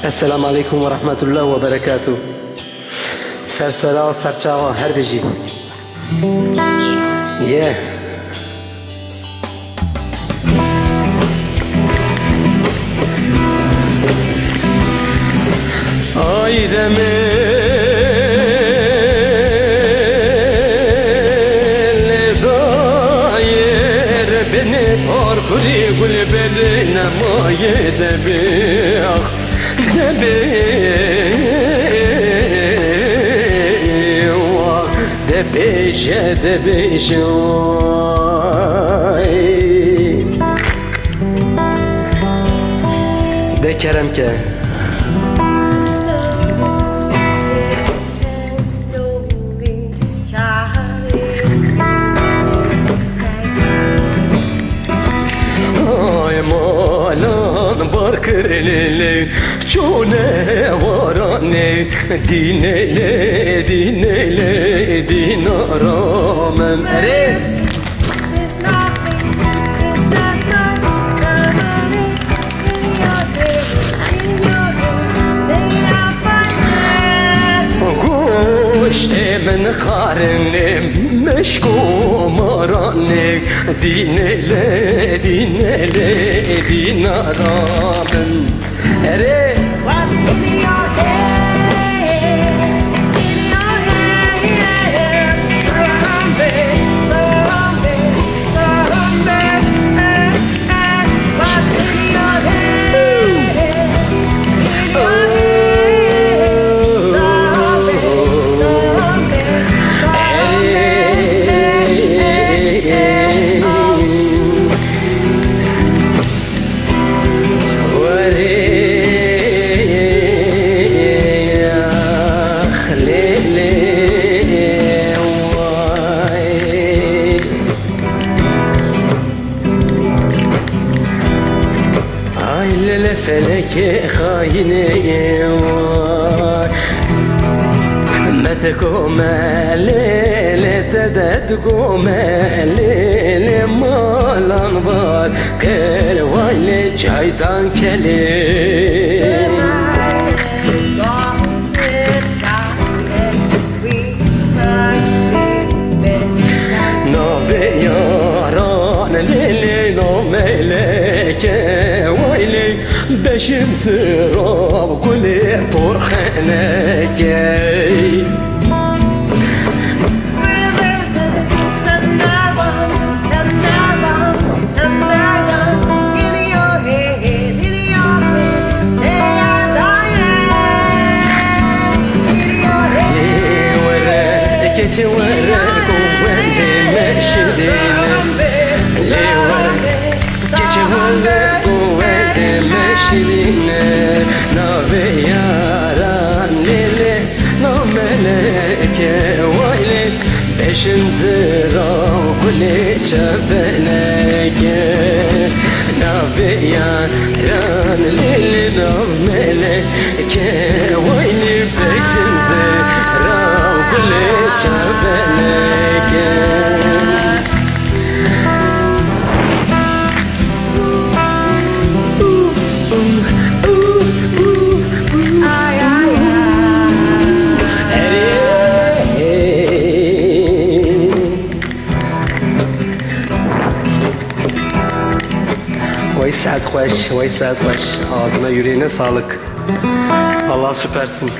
Esselamu Aleyküm ve Rahmetullah ve Berekatuhu. Sersera, serçava, her beji. Yeah. Ay demeli dair beni parkuri gül beline maye debih debije de kerem ke Barkırlı çone varane dinele dinaramen eres goşte men karnem meşku marane dinele dinaramen eres. What's in your head? In your head, zombie. What's in your head? In your feleke haine var Meteko melele dedetko melele malan var Kervayle çaydan kelim Nave yaran lele no meleke vayli Beşim sırav kuli porhaneke Geçe vere kuvvete meşirine Geçe vere kuvvete meşirine Nave yaran lele no meleke vayli Beşin zirav kuli çabeleke Nave yaran lele no meleke vayli Beşin zirav kuli çabeleke Vay saat hoş. Ağzına yüreğine sağlık. Allah süpersin.